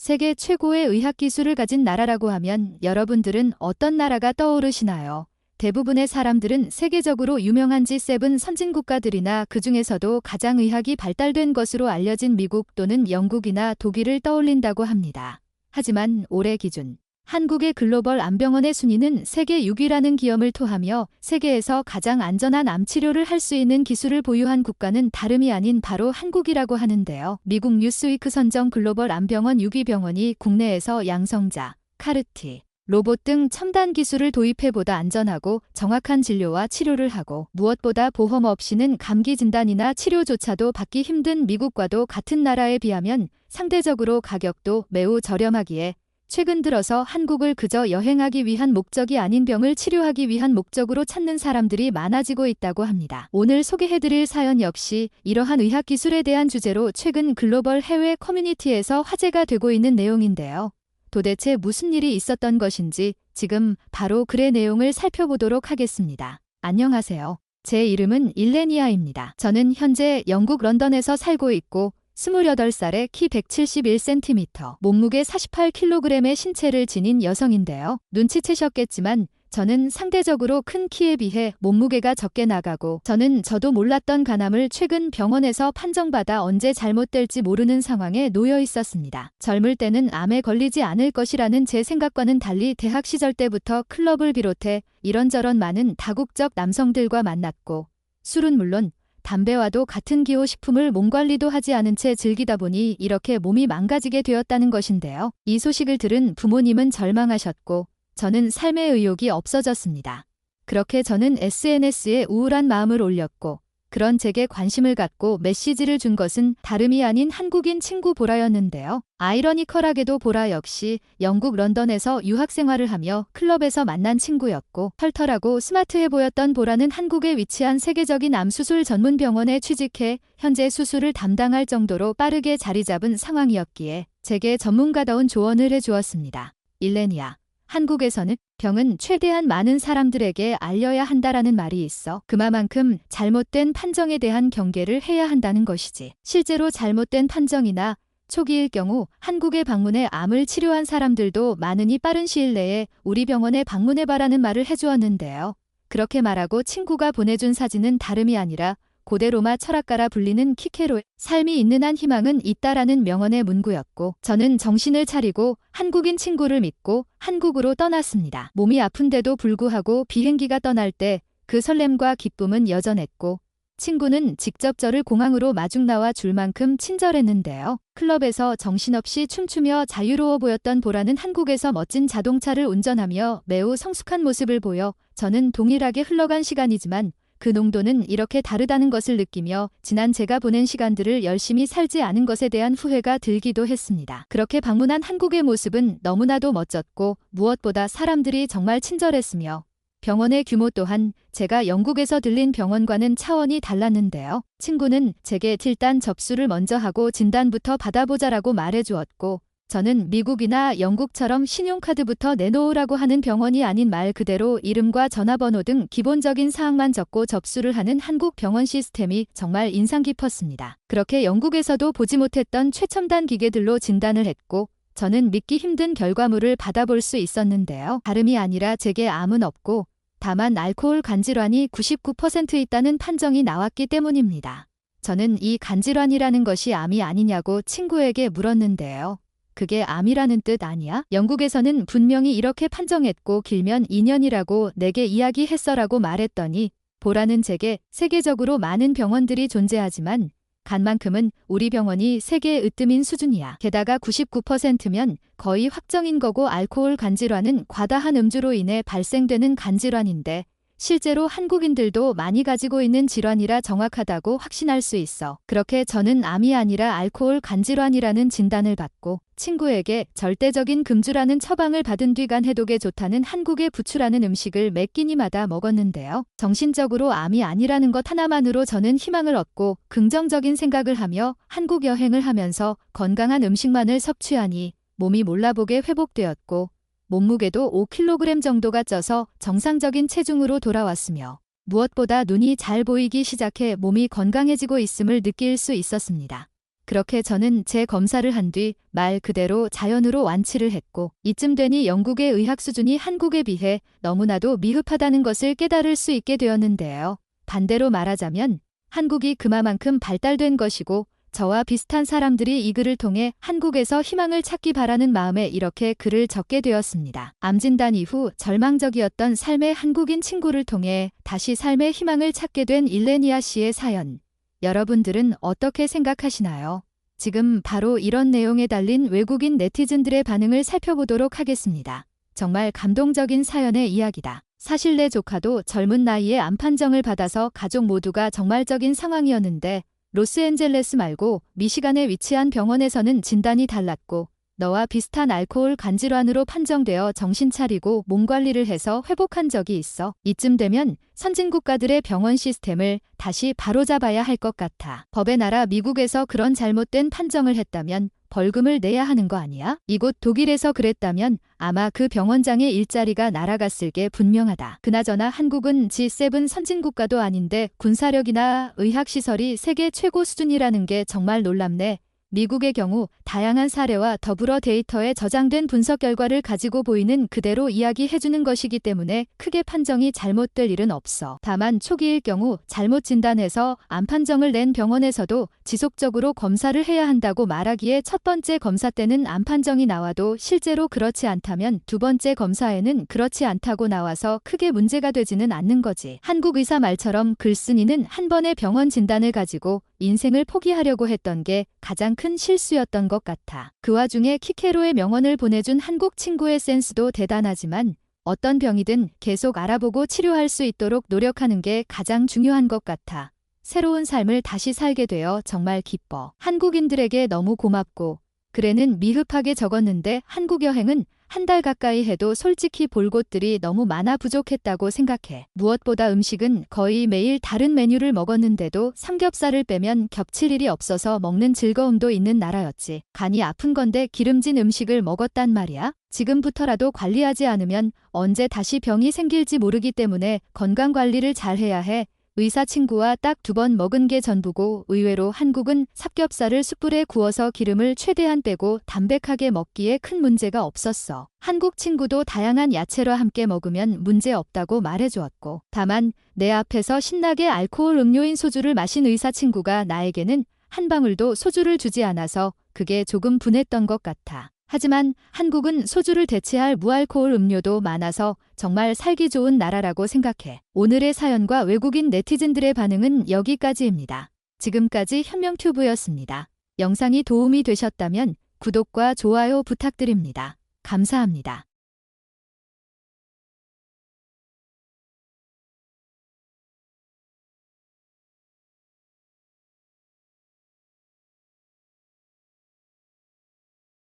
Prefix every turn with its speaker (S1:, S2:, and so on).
S1: 세계 최고의 의학기술을 가진 나라라고 하면 여러분들은 어떤 나라가 떠오르시나요? 대부분의 사람들은 세계적으로 유명한 G7 선진국가들이나 그 중에서도 가장 의학이 발달된 것으로 알려진 미국 또는 영국이나 독일을 떠올린다고 합니다. 하지만 올해 기준 한국의 글로벌 암병원의 순위는 세계 6위라는 기염을 토하며 세계에서 가장 안전한 암 치료를 할 수 있는 기술을 보유한 국가는 다름이 아닌 바로 한국이라고 하는데요. 미국 뉴스위크 선정 글로벌 암병원 6위 병원이 국내에서 양성자, 카르티, 로봇 등 첨단 기술을 도입해보다 안전하고 정확한 진료와 치료를 하고 무엇보다 보험 없이는 감기 진단이나 치료조차도 받기 힘든 미국과도 같은 나라에 비하면 상대적으로 가격도 매우 저렴하기에 최근 들어서 한국을 그저 여행하기 위한 목적이 아닌 병을 치료하기 위한 목적으로 찾는 사람들이 많아지고 있다고 합니다. 오늘 소개해드릴 사연 역시 이러한 의학기술에 대한 주제로 최근 글로벌 해외 커뮤니티에서 화제가 되고 있는 내용인데요. 도대체 무슨 일이 있었던 것인지 지금 바로 글의 내용을 살펴보도록 하겠습니다. 안녕하세요. 제 이름은 일레니아입니다. 저는 현재 영국 런던에서 살고 있고 28살에 키 171cm, 몸무게 48kg의 신체를 지닌 여성인데요. 눈치채셨겠지만 저는 상대적으로 큰 키에 비해 몸무게가 적게 나가고 저도 몰랐던 간암을 최근 병원에서 판정받아 언제 잘못될지 모르는 상황에 놓여 있었습니다. 젊을 때는 암에 걸리지 않을 것이라는 제 생각과는 달리 대학 시절 때부터 클럽을 비롯해 이런저런 많은 다국적 남성들과 만났고 술은 물론 담배와도 같은 기호식품을 몸관리도 하지 않은 채 즐기다 보니 이렇게 몸이 망가지게 되었다는 것인데요. 이 소식을 들은 부모님은 절망하셨고 저는 삶의 의욕이 없어졌습니다. 그렇게 저는 SNS에 우울한 마음을 올렸고 그런 제게 관심을 갖고 메시지를 준 것은 다름이 아닌 한국인 친구 보라였는데요. 아이러니컬하게도 보라 역시 영국 런던에서 유학 생활을 하며 클럽에서 만난 친구였고 털털하고 스마트해 보였던 보라는 한국에 위치한 세계적인 암 수술 전문 병원에 취직해 현재 수술을 담당할 정도로 빠르게 자리 잡은 상황이었기에 제게 전문가다운 조언을 해주었습니다. 일레니아, 한국에서는 병은 최대한 많은 사람들에게 알려야 한다라는 말이 있어 그만큼 잘못된 판정에 대한 경계를 해야 한다는 것이지. 실제로 잘못된 판정이나 초기일 경우 한국에 방문해 암을 치료한 사람들도 많으니 빠른 시일 내에 우리 병원에 방문해봐라는 말을 해주었는데요. 그렇게 말하고 친구가 보내준 사진은 다름이 아니라 고대 로마 철학가라 불리는 키케로의 삶이 있는 한 희망은 있다라는 명언의 문구였고 저는 정신을 차리고 한국인 친구를 믿고 한국으로 떠났습니다. 몸이 아픈데도 불구하고 비행기가 떠날 때 그 설렘과 기쁨은 여전했고 친구는 직접 저를 공항으로 마중 나와 줄 만큼 친절했는데요. 클럽에서 정신없이 춤추며 자유로워 보였던 보라는 한국에서 멋진 자동차를 운전하며 매우 성숙한 모습을 보여 저는 동일하게 흘러간 시간이지만 그 농도는 이렇게 다르다는 것을 느끼며 지난 제가 보낸 시간들을 열심히 살지 않은 것에 대한 후회가 들기도 했습니다. 그렇게 방문한 한국의 모습은 너무나도 멋졌고 무엇보다 사람들이 정말 친절했으며 병원의 규모 또한 제가 영국에서 들린 병원과는 차원이 달랐는데요. 친구는 제게 일단 접수를 먼저 하고 진단부터 받아보자라고 말해주었고 저는 미국이나 영국처럼 신용카드부터 내놓으라고 하는 병원이 아닌 말 그대로 이름과 전화번호 등 기본적인 사항만 적고 접수를 하는 한국 병원 시스템이 정말 인상 깊었습니다. 그렇게 영국에서도 보지 못했던 최첨단 기계들로 진단을 했고 저는 믿기 힘든 결과물을 받아볼 수 있었는데요. 다름이 아니라 제게 암은 없고 다만 알코올 간질환이 99% 있다는 판정이 나왔기 때문입니다. 저는 이 간질환이라는 것이 암이 아니냐고 친구에게 물었는데요. 그게 암이라는 뜻 아니야? 영국에서는 분명히 이렇게 판정했고 길면 2년이라고 내게 이야기했어라고 말했더니 보라는 제게 세계적으로 많은 병원들이 존재하지만 간만큼은 우리 병원이 세계의 으뜸인 수준이야. 게다가 99%면 거의 확정인 거고 알코올 간질환은 과다한 음주로 인해 발생되는 간질환인데 실제로 한국인들도 많이 가지고 있는 질환이라 정확하다고 확신할 수 있어. 그렇게 저는 암이 아니라 알코올 간질환이라는 진단을 받고 친구에게 절대적인 금주라는 처방을 받은 뒤 간 해독에 좋다는 한국의 부추라는 음식을 매 끼니마다 먹었는데요. 정신적으로 암이 아니라는 것 하나만으로 저는 희망을 얻고 긍정적인 생각을 하며 한국 여행을 하면서 건강한 음식만을 섭취하니 몸이 몰라보게 회복되었고 몸무게도 5kg 정도가 쪄서 정상적인 체중으로 돌아왔으며 무엇보다 눈이 잘 보이기 시작해 몸이 건강해지고 있음을 느낄 수 있었습니다. 그렇게 저는 제 검사를 한 뒤 말 그대로 자연으로 완치를 했고 이쯤 되니 영국의 의학 수준이 한국에 비해 너무나도 미흡하다는 것을 깨달을 수 있게 되었는데요. 반대로 말하자면 한국이 그만큼 발달된 것이고 저와 비슷한 사람들이 이 글을 통해 한국에서 희망을 찾기 바라는 마음에 이렇게 글을 적게 되었습니다. 암 진단 이후 절망적이었던 삶의 한국인 친구를 통해 다시 삶의 희망을 찾게 된 일레니아 씨의 사연. 여러분들은 어떻게 생각하시나요? 지금 바로 이런 내용에 달린 외국인 네티즌들의 반응을 살펴보도록 하겠습니다. 정말 감동적인 사연의 이야기다. 사실 내 조카도 젊은 나이에 암 판정을 받아서 가족 모두가 정말적인 상황이었는데 로스앤젤레스 말고 미시간에 위치한 병원에서는 진단이 달랐고 너와 비슷한 알코올 간질환으로 판정되어 정신 차리고 몸 관리를 해서 회복한 적이 있어. 이쯤 되면 선진국가들의 병원 시스템을 다시 바로잡아야 할 것 같아. 법의 나라 미국에서 그런 잘못된 판정을 했다면 벌금을 내야 하는 거 아니야? 이곳 독일에서 그랬다면 아마 그 병원장의 일자리가 날아갔을 게 분명하다. 그나저나 한국은 G7 선진국가도 아닌데 군사력이나 의학시설이 세계 최고 수준이라는 게 정말 놀랍네. 미국의 경우 다양한 사례와 더불어 데이터에 저장된 분석 결과를 가지고 보이는 그대로 이야기해주는 것이기 때문에 크게 판정이 잘못될 일은 없어. 다만 초기일 경우 잘못 진단해서 암 판정을 낸 병원에서도 지속적으로 검사를 해야 한다고 말하기에 첫 번째 검사 때는 암 판정이 나와도 실제로 그렇지 않다면 두 번째 검사에는 그렇지 않다고 나와서 크게 문제가 되지는 않는 거지. 한국 의사 말처럼 글쓴이는 한 번의 병원 진단을 가지고 인생을 포기하려고 했던 게 가장 큰 실수였던 것 같아. 그 와중에 키케로의 명언을 보내준 한국 친구의 센스도 대단하지만 어떤 병이든 계속 알아보고 치료할 수 있도록 노력하는 게 가장 중요한 것 같아. 새로운 삶을 다시 살게 되어 정말 기뻐. 한국인들에게 너무 고맙고 글에는 미흡하게 적었는데 한국 여행은 한 달 가까이 해도 솔직히 볼 곳들이 너무 많아 부족했다고 생각해. 무엇보다 음식은 거의 매일 다른 메뉴를 먹었는데도 삼겹살을 빼면 겹칠 일이 없어서 먹는 즐거움도 있는 나라였지. 간이 아픈 건데 기름진 음식을 먹었단 말이야. 지금부터라도 관리하지 않으면 언제 다시 병이 생길지 모르기 때문에 건강 관리를 잘 해야 해. 의사 친구와 딱 2번 먹은 게 전부고 의외로 한국은 삼겹살을 숯불에 구워서 기름을 최대한 빼고 담백하게 먹기에 큰 문제가 없었어. 한국 친구도 다양한 야채와 함께 먹으면 문제 없다고 말해주었고 다만 내 앞에서 신나게 알코올 음료인 소주를 마신 의사 친구가 나에게는 한 방울도 소주를 주지 않아서 그게 조금 분했던 것 같아. 하지만 한국은 소주를 대체할 무알코올 음료도 많아서 정말 살기 좋은 나라라고 생각해. 오늘의 사연과 외국인 네티즌들의 반응은 여기까지입니다. 지금까지 현명튜브였습니다. 영상이 도움이 되셨다면 구독과 좋아요 부탁드립니다. 감사합니다.